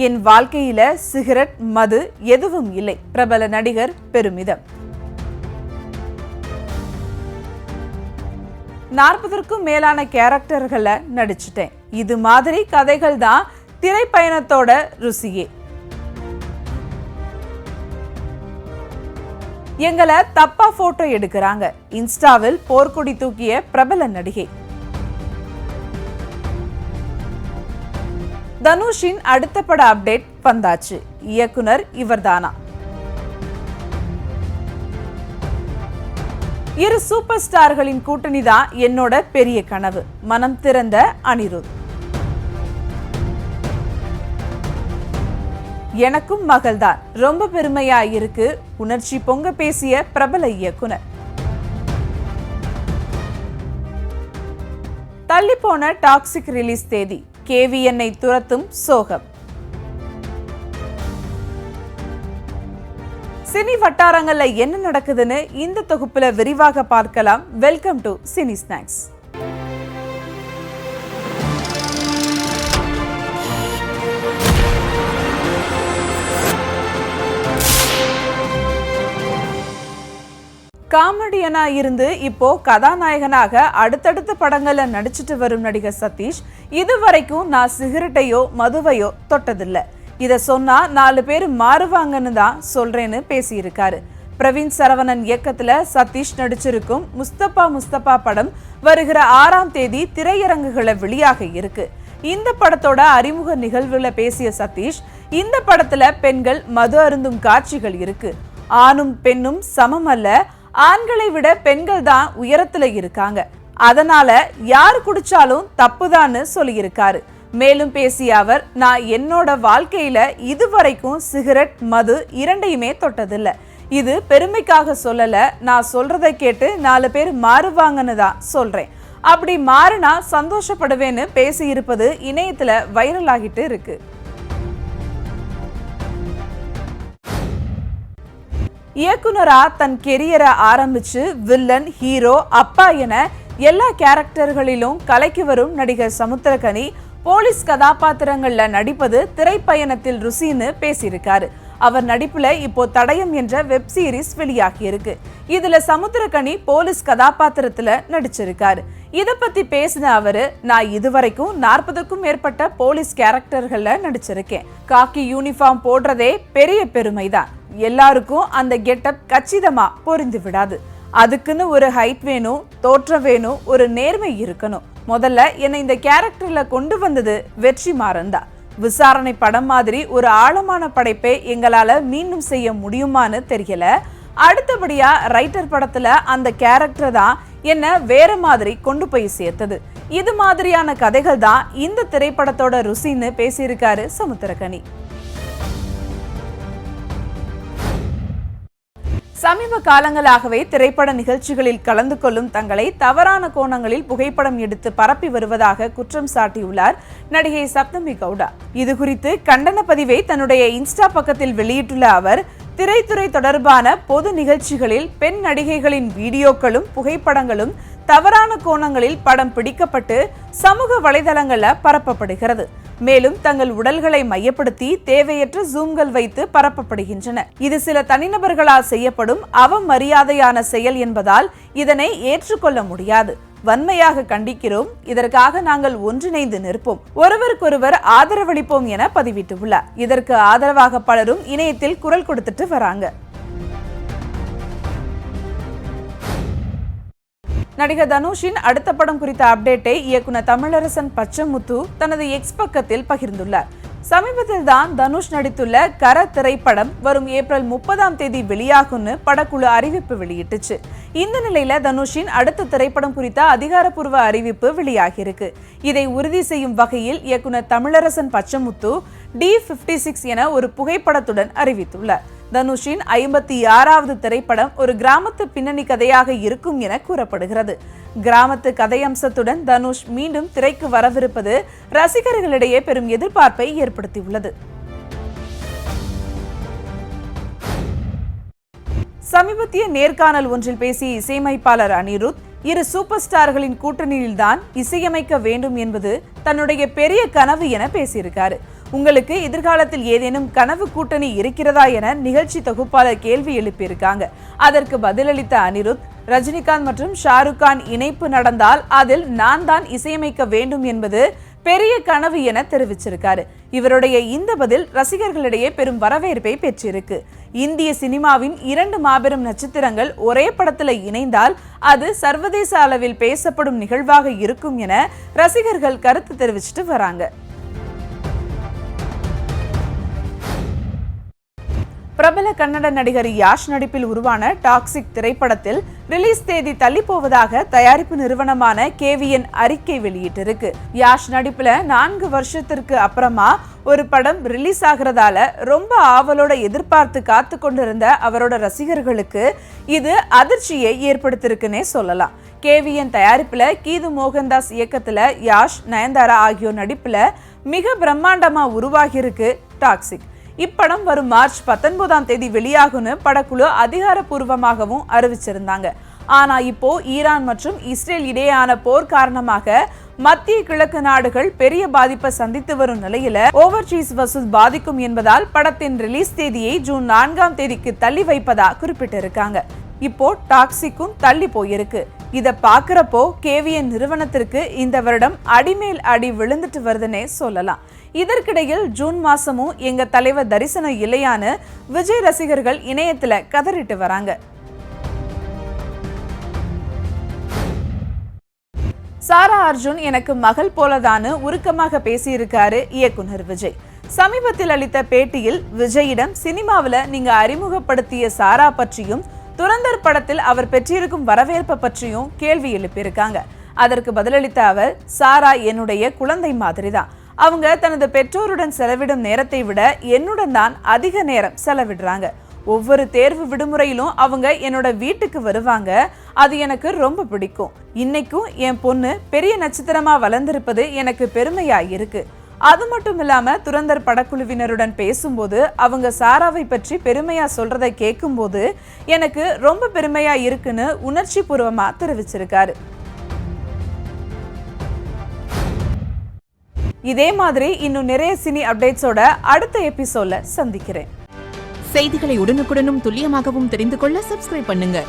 என் வாழ்க்கையில சிகரெட், மது எதுவும் இல்லை. பிரபல நடிகர் பெருமிதம். 40க்கும் மேலான கேரக்டர்களை நடிச்சிட்டேன். இது மாதிரி கதைகள் தான் திரைப்பயணத்தோட ருசியே. எங்களை தப்பா போட்டோ எடுக்கிறாங்க. இன்ஸ்டாவில் போர்க்கொடி தூக்கிய பிரபல நடிகை. தனுஷின் அடுத்த பட அப்டேட் வந்தாச்சு. இயக்குனர் இவர்தானா? இரு சூப்பர் ஸ்டார்களின் கூட்டணி தான் என்னோட பெரிய கனவு. மனம் திறந்த அனிருத். எனக்கும் மகள்தான், ரொம்ப பெருமையா இருக்கு. உணர்ச்சி பொங்க பேசிய பிரபல இயக்குனர். தள்ளிப்போன டாக்ஸிக் ரிலீஸ் தேதி. KVN-ஐ துரத்தும் சோகம். சினி வட்டாரங்கள்ல என்ன நடக்குதுன்னு இந்த தொகுப்புல விரிவாக பார்க்கலாம். Welcome to cine snacks. காமெடியனா இருந்து இப்போ கதாநாயகனாக அடுத்தடுத்த படங்கள்ல நடிச்சிட்டு வரும் நடிகர் சதீஷ் இதுவரைக்கும் நான் சிகரெட்டையோ மதுவையோ தொட்டதில்லை. இதை சொன்னா 4 பேர் மாறுவாங்கன்னு தான் சொல்றேன்னு பேசியிருக்காரு. பிரவீன் சரவணன் இயக்கத்துல சதீஷ் நடிச்சிருக்கும் முஸ்தபா படம் வருகிற 6ஆம் தேதி திரையரங்குகளை வெளியாக இருக்கு. இந்த படத்தோட அறிமுக நிகழ்வுல பேசிய சதீஷ், இந்த படத்துல பெண்கள் மது அருந்தும் காட்சிகள் இருக்கு. ஆணும் பெண்ணும் சமம் அல்ல, ஆண்களை விட பெண்கள் தான் உயரத்துல இருக்காங்க, அதனால யார் குடிச்சாலும் தப்புதான்னு சொல்லியிருக்காரு. மேலும் பேசிய அவர், நான் என்னோட வாழ்க்கையில இதுவரைக்கும் சிகரெட், மது இரண்டையுமே தொட்டதில்லை. இது பெருமைக்காக சொல்லல, நான் சொல்றதை கேட்டு 4 பேர் மாறுவாங்கன்னு தான் சொல்றேன். அப்படி மாறினா சந்தோஷப்படுவேன்னு பேசியிருப்பது இணையத்துல வைரல் ஆகிட்டு இருக்கு. இயக்குனரா தன் கெரியரை ஆரம்பிச்சு வில்லன், ஹீரோ, அப்பா என எல்லா கேரக்டர்களிலும் கலைக்கு வரும் நடிகர் சமுத்திரக்கனி போலீஸ் கதாபாத்திரங்கள்ல நடிப்பது திரைப்பயணத்தில் ருசின்னு பேசியிருக்காரு. அவர் நடிப்புல இப்போ தடயம் என்ற வெப் சீரிஸ் வெளியாகி இருக்கு. இதுல சமுத்திரக்கனி போலீஸ் கதாபாத்திரத்துல நடிச்சிருக்காரு. இத பத்தி பேசின அவரு, நான் இதுவரைக்கும் 40க்கும் மேற்பட்ட போலீஸ் கேரக்டர்கள்ல நடிச்சிருக்கேன். காக்கி யூனிஃபார்ம் போடுறதே பெரிய பெருமைதான். எல்லாருக்கும் அந்த கெட்டப் கச்சிதமா பொருந்து விடாது. அதுக்குன்னு ஒரு ஹைட் வேணும், தோற்றம் வேணும், ஒரு நேர்மை இருக்கணும். முதல்ல என்னை இந்த கேரக்டர்ல கொண்டு வந்தது வெற்றிமாறன் தான். விசாரணை படம் மாதிரி ஒரு ஆழமான படைப்பை எங்களால மீண்டும் செய்ய முடியுமான்னு தெரியல. அடுத்தபடியா ரைட்டர் படத்துல அந்த கேரக்டர் தான் என்ன வேற மாதிரி கொண்டு போய் சேர்த்தது. இது மாதிரியான கதைகள் தான் இந்த திரைப்படத்தோட ருசின்னு பேசியிருக்காரு சமுத்திரக்கனி. சமீப காலங்களாகவே திரைப்பட நிகழ்ச்சிகளில் கலந்து கொள்ளும் தங்களை தவறான கோணங்களில் புகைப்படம் எடுத்து பரப்பி வருவதாக குற்றம் சாட்டியுள்ளார் நடிகை சப்தமி கவுடா. இது குறித்து கண்டன பதிவை தன்னுடைய இன்ஸ்டா பக்கத்தில் வெளியிட்டுள்ள அவர், திரைத்துறை தொடர்பான பொது நிகழ்ச்சிகளில் பெண் நடிகைகளின் வீடியோக்களும் புகைப்படங்களும் தவறான கோணங்களில் படம் பிடிக்கப்பட்டு சமூக வலைதளங்கள்ல பரப்பப்படுகிறது. மேலும் தங்கள் உடல்களை மையப்படுத்தி தேவையற்ற ஜூம்கள் வைத்து பரப்பப்படுகின்றன. இது சில தனிநபர்களால் செய்யப்படும் அவமரியாதையான செயல் என்பதால் இதனை ஏற்றுக்கொள்ள முடியாது. வன்மையாக கண்டிக்கிறோம். இதற்காக நாங்கள் ஒன்றிணைந்து நிற்போம், ஒருவருக்கொருவர் ஆதரவளிப்போம் என பதிவிட்டுள்ளார். இதற்கு ஆதரவாக பலரும் இணையத்தில் குரல் கொடுத்துட்டு வராங்க. நடிகர் தனுஷின் அடுத்த படம் குறித்த அப்டேட்டை இயக்குனர் தமிழரசன் பச்சமுத்து தனது எக்ஸ் பக்கத்தில் பகிர்ந்துள்ளார். சமீபத்தில் தான் தனுஷ் நடித்துள்ள கர திரைப்படம் வரும் ஏப்ரல் 30ஆம் தேதி வெளியாகும்னு படக்குழு அறிவிப்பு வெளியிட்டுச்சு. இந்த நிலையில தனுஷின் அடுத்த திரைப்படம் குறித்த அதிகாரப்பூர்வ அறிவிப்பு வெளியாகியிருக்கு. இதை உறுதி செய்யும் வகையில் இயக்குனர் தமிழரசன் பச்சமுத்து D56 என ஒரு புகைப்படத்துடன் அறிவித்துள்ளார். தனுஷின் 56வது திரைப்படம் ஒரு கிராமத்து பின்னணி கதையாக இருக்கும் என கூறப்படுகிறது. கிராமத்து கதையம்சத்துடன் தனுஷ் மீண்டும் திரைக்கு வரவிருப்பது ரசிகர்களிடையே பெரும் எதிர்பார்ப்பை ஏற்படுத்தியுள்ளது. சமீபத்திய நேர்காணல் ஒன்றில் பேசிய இசையமைப்பாளர் அனிருத், இரு சூப்பர் ஸ்டார்களின் கூட்டணியில்தான் இசையமைக்க வேண்டும் என்பது தன்னுடைய பெரிய கனவு என பேசியிருக்காரு. உங்களுக்கு எதிர்காலத்தில் ஏதேனும் கனவு கூட்டணி இருக்கிறதா என நிகழ்ச்சி தொகுப்பாளர் கேள்வி எழுப்பியிருக்காங்க. அதற்கு பதிலளித்த அனிருத், ரஜினிகாந்த் மற்றும் ஷாருக் கான் இணைப்பு நடந்தால் அதில் நான் தான் இசையமைக்க வேண்டும் என்பது பெரிய கனவு என தெரிவிச்சிருக்காரு. இவருடைய இந்த பதில் ரசிகர்களிடையே பெரும் வரவேற்பை பெற்றிருக்கு. இந்திய சினிமாவின் 2 மாபெரும் நட்சத்திரங்கள் ஒரே படத்துல இணைந்தால் அது சர்வதேச அளவில் பேசப்படும் நிகழ்வாக இருக்கும் என ரசிகர்கள் கருத்து தெரிவிச்சிட்டு வராங்க. பிரபல கன்னட நடிகர் யாஷ் நடிப்பில் உருவான டாக்ஸிக் திரைப்படத்தில் ரிலீஸ் தேதி தள்ளி போவதாக தயாரிப்பு நிறுவனமான KVN அறிக்கை வெளியிட்டிருக்கு. யாஷ் நடிப்புல 4 வருஷத்திற்கு அப்புறமா ஒரு படம் ரிலீஸ் ஆகிறதால ரொம்ப ஆவலோட எதிர்பார்த்து காத்து கொண்டிருந்த அவரோட ரசிகர்களுக்கு இது அதிர்ச்சியை ஏற்படுத்திருக்குன்னே சொல்லலாம். KVN தயாரிப்புல கீது மோகன்தாஸ் இயக்கத்துல யாஷ், நயன்தாரா ஆகியோர் நடிப்புல மிக பிரம்மாண்டமா உருவாகியிருக்கு டாக்ஸிக். இப்படம் வரும் மார்ச் 19ஆம் தேதி வெளியாகும்னு படக்குழு அதிகாரப்பூர்வமாகவும் அறிவிச்சிருந்தாங்க. ஆனா இப்போ ஈரான் மற்றும் இஸ்ரேல் இடையேயான போர் காரணமாக மத்திய கிழக்கு நாடுகள் பெரிய பாதிப்பை சந்தித்து வரும் நிலையில ஓவர்சீஸ் வசூல் பாதிக்கும் என்பதால் படத்தின் ரிலீஸ் தேதியை ஜூன் 4ஆம் தேதிக்கு தள்ளி வைப்பதா குறிப்பிட்டிருக்காங்க. இப்போ டாக்ஸிக்கும் தள்ளி போயிருக்கு. இத பாக்குறப்போ KVN நிறுவனத்திற்கு இந்த வருடம் அடிமேல் அடி விழுந்துட்டு வருதுன்னே சொல்லலாம். இதற்கிடையில் ஜூன் மாசமும் எங்க தலைவர் தரிசனம் இல்லையான்னு விஜய் ரசிகர்கள் இணையத்துல கதறிட்டு வராங்க. சாரா அர்ஜுன் எனக்கு மகள் போலதான்னு உருக்கமாக பேசியிருக்காரு இயக்குனர் விஜய். சமீபத்தில் அளித்த பேட்டியில் விஜயிடம் சினிமாவில் நீங்க அறிமுகப்படுத்திய சாரா பற்றியும் துரந்தர் படத்தில் அவர் பெற்றிருக்கும் வரவேற்பை பற்றியும் கேள்வி எழுப்பியிருக்காங்க. அதற்கு பதிலளித்த அவர், சாரா என்னுடைய குழந்தை மாதிரிதான். அவங்க தனது பெற்றோருடன் செலவிடும் நேரத்தை விட என்னுடன் தான் அதிக நேரம் செலவிடுறாங்க. ஒவ்வொரு தேர்வு விடுமுறையிலும் அவங்க என்னோட வீட்டுக்கு வருவாங்க. அது எனக்கு ரொம்ப பிடிக்கும். இன்னைக்கும் என் பொண்ணு பெரிய நட்சத்திரமா வளர்ந்திருப்பது எனக்கு பெருமையா இருக்கு. அது மட்டும் இல்லாம துரந்தர் படக்குழுவினருடன் பேசும்போது அவங்க சாராவை பற்றி பெருமையா சொல்றதை கேட்கும்போது எனக்கு ரொம்ப பெருமையா இருக்குன்னு உணர்ச்சி பூர்வமா தெரிவிச்சிருக்காரு. இதே மாதிரி இன்னும் நிறைய சினி அப்டேட்ஸோட அடுத்த எபிசோட்ல சந்திக்கிறேன். செய்திகளை உடனுக்குடனும் துல்லியமாகவும் தெரிந்து கொள்ள சப்ஸ்கிரைப் பண்ணுங்க.